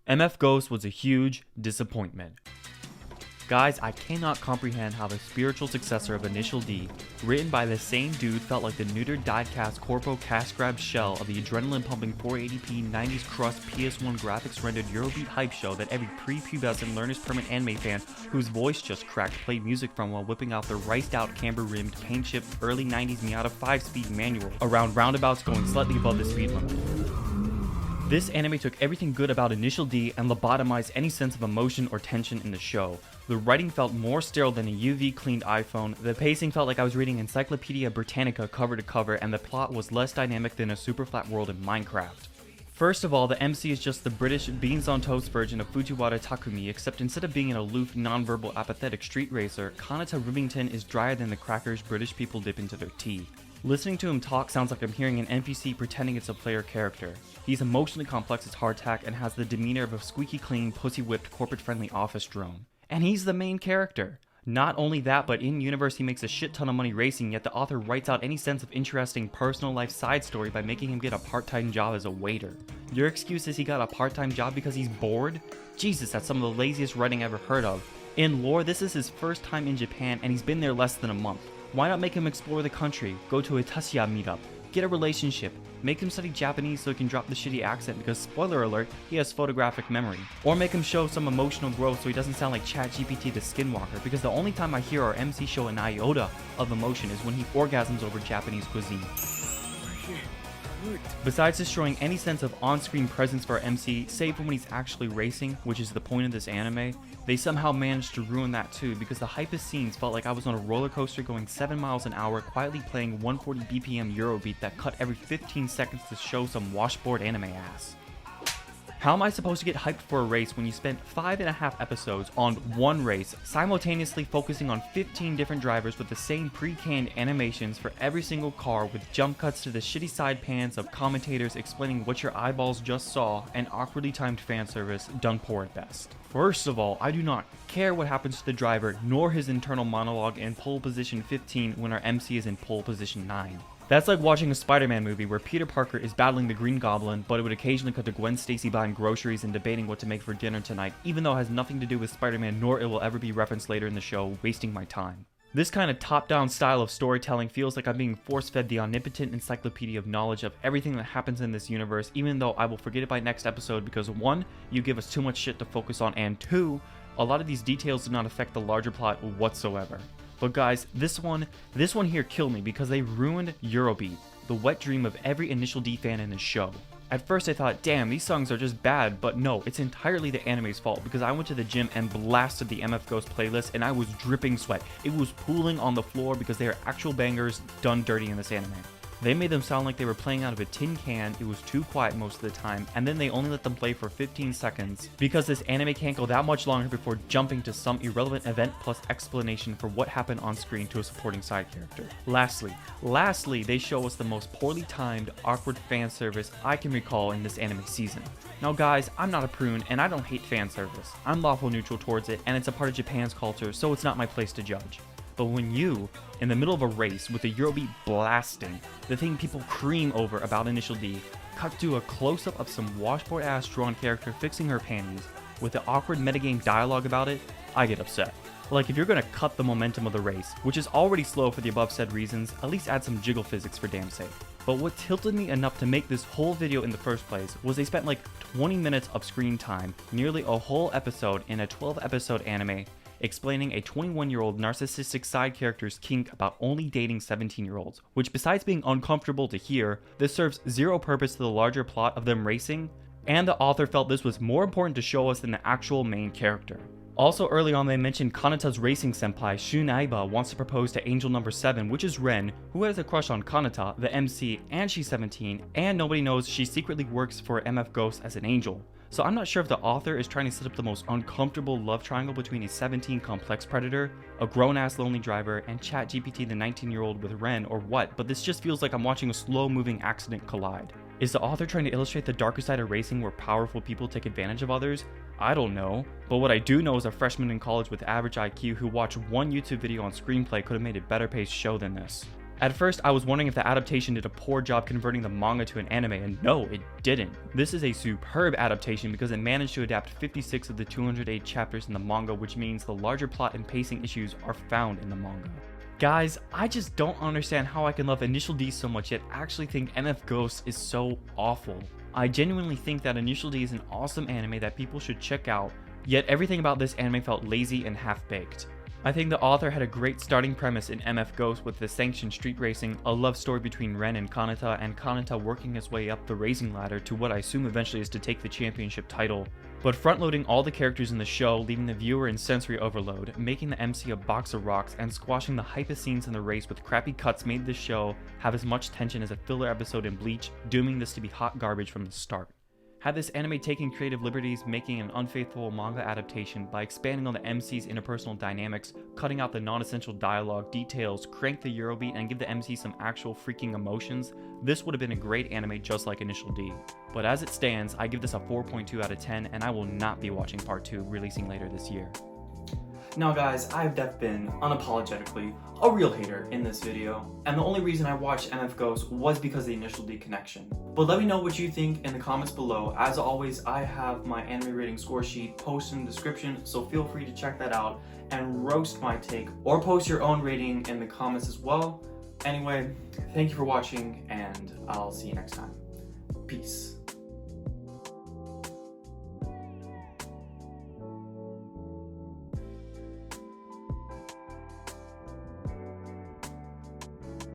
MF Ghost was a huge disappointment. Guys, I cannot comprehend how the spiritual successor of Initial D, written by the same dude, felt like the neutered diecast corpo cash grab shell of the adrenaline pumping 480p 90s crust PS1 graphics rendered Eurobeat hype show that every pre-pubescent learner's permit anime fan whose voice just cracked played music from while whipping out the riced out camber rimmed paint chipped early 90s Miata 5-speed manual around roundabouts going slightly above the speed limit. This anime took everything good about Initial D and lobotomized any sense of emotion or tension in the show. The writing felt more sterile than a UV cleaned iPhone, the pacing felt like I was reading Encyclopedia Britannica cover to cover, and the plot was less dynamic than a super flat world in Minecraft. First of all, the MC is just the British beans on toast version of Fujiwara Takumi, except instead of being an aloof, non-verbal, apathetic street racer, Kanata Rivington is drier than the crackers British people dip into their tea. Listening to him talk sounds like I'm hearing an NPC pretending it's a player character. He's emotionally complex as hardtack and has the demeanor of a squeaky clean, pussy-whipped, corporate-friendly office drone. And he's the main character. Not only that, but in universe he makes a shit ton of money racing, yet the author writes out any sense of interesting personal life side story by making him get a part-time job as a waiter. Your excuse is he got a part-time job because he's bored? Jesus, that's some of the laziest writing I've ever heard of. In lore, this is his first time in Japan and he's been there less than a month. Why not make him explore the country, go to a Tashiya meetup, get a relationship, make him study Japanese so he can drop the shitty accent because, spoiler alert, he has photographic memory. Or make him show some emotional growth so he doesn't sound like ChatGPT the Skinwalker, because the only time I hear our MC show an iota of emotion is when he orgasms over Japanese cuisine. Besides destroying any sense of on-screen presence for our MC, save for when he's actually racing, which is the point of this anime, they somehow managed to ruin that too, because the hypest scenes felt like I was on a roller coaster going 7 miles an hour quietly playing 140 BPM Eurobeat that cut every 15 seconds to show some washboard anime ass. How am I supposed to get hyped for a race when you spent 5.5 episodes on one race, simultaneously focusing on 15 different drivers with the same pre-canned animations for every single car with jump cuts to the shitty side pans of commentators explaining what your eyeballs just saw and awkwardly timed fan service done poor at best? First of all, I do not care what happens to the driver nor his internal monologue in pole position 15 when our MC is in pole position 9. That's like watching a Spider-Man movie where Peter Parker is battling the Green Goblin, but it would occasionally cut to Gwen Stacy buying groceries and debating what to make for dinner tonight, even though it has nothing to do with Spider-Man nor it will ever be referenced later in the show, wasting my time. This kind of top-down style of storytelling feels like I'm being force-fed the omnipotent encyclopedia of knowledge of everything that happens in this universe, even though I will forget it by next episode because 1, you give us too much shit to focus on, and 2, a lot of these details do not affect the larger plot whatsoever. But guys, this one here killed me because they ruined Eurobeat, the wet dream of every Initial D fan in this show. At first I thought, damn, these songs are just bad, but no, it's entirely the anime's fault because I went to the gym and blasted the MF Ghost playlist and I was dripping sweat. It was pooling on the floor because they are actual bangers done dirty in this anime. They made them sound like they were playing out of a tin can, it was too quiet most of the time, and then they only let them play for 15 seconds because this anime can't go that much longer before jumping to some irrelevant event plus explanation for what happened on screen to a supporting side character. Lastly, they show us the most poorly timed, awkward fan service I can recall in this anime season. Now guys, I'm not a prune and I don't hate fan service. I'm lawful neutral towards it and it's a part of Japan's culture, so it's not my place to judge. But when you, in the middle of a race with the Eurobeat blasting, the thing people cream over about Initial D, cut to a close-up of some washboard-ass drawn character fixing her panties, with the awkward metagame dialogue about it, I get upset. Like, if you're gonna cut the momentum of the race, which is already slow for the above said reasons, at least add some jiggle physics for damn sake. But what tilted me enough to make this whole video in the first place was they spent like 20 minutes of screen time, nearly a whole episode in a 12-episode anime, explaining a 21-year-old narcissistic side character's kink about only dating 17-year-olds, which besides being uncomfortable to hear, this serves zero purpose to the larger plot of them racing, and the author felt this was more important to show us than the actual main character. Also early on they mentioned Kanata's racing senpai Shun Aiba wants to propose to angel number 7, which is Ren, who has a crush on Kanata, the MC, and she's 17, and nobody knows she secretly works for MF Ghost as an angel. So I'm not sure if the author is trying to set up the most uncomfortable love triangle between a 17 complex predator, a grown-ass lonely driver, and ChatGPT the 19-year-old with Ren or what, but this just feels like I'm watching a slow-moving accident collide. Is the author trying to illustrate the darker side of racing where powerful people take advantage of others? I don't know, but what I do know is a freshman in college with average IQ who watched one YouTube video on screenplay could have made a better paced show than this. At first, I was wondering if the adaptation did a poor job converting the manga to an anime, and no, it didn't. This is a superb adaptation because it managed to adapt 56 of the 208 chapters in the manga, which means the larger plot and pacing issues are found in the manga. Guys, I just don't understand how I can love Initial D so much yet actually think MF Ghost is so awful. I genuinely think that Initial D is an awesome anime that people should check out, yet everything about this anime felt lazy and half-baked. I think the author had a great starting premise in MF Ghost with the sanctioned street racing, a love story between Ren and Kanata working his way up the racing ladder to what I assume eventually is to take the championship title, but front-loading all the characters in the show, leaving the viewer in sensory overload, making the MC a box of rocks, and squashing the hypest scenes in the race with crappy cuts made this show have as much tension as a filler episode in Bleach, dooming this to be hot garbage from the start. Had this anime taken creative liberties, making an unfaithful manga adaptation by expanding on the MC's interpersonal dynamics, cutting out the non-essential dialogue, details, crank the Eurobeat, and give the MC some actual freaking emotions, this would have been a great anime just like Initial D. But as it stands, I give this a 4.2 out of 10, and I will not be watching Part 2 releasing later this year. Now guys, I've been unapologetically a real hater in this video, and the only reason I watched MF Ghost was because of the Initial D connection. But let me know what you think in the comments below. As always, I have my anime rating score sheet posted in the description, so feel free to check that out and roast my take, or post your own rating in the comments as well. Anyway, thank you for watching, and I'll see you next time. Peace.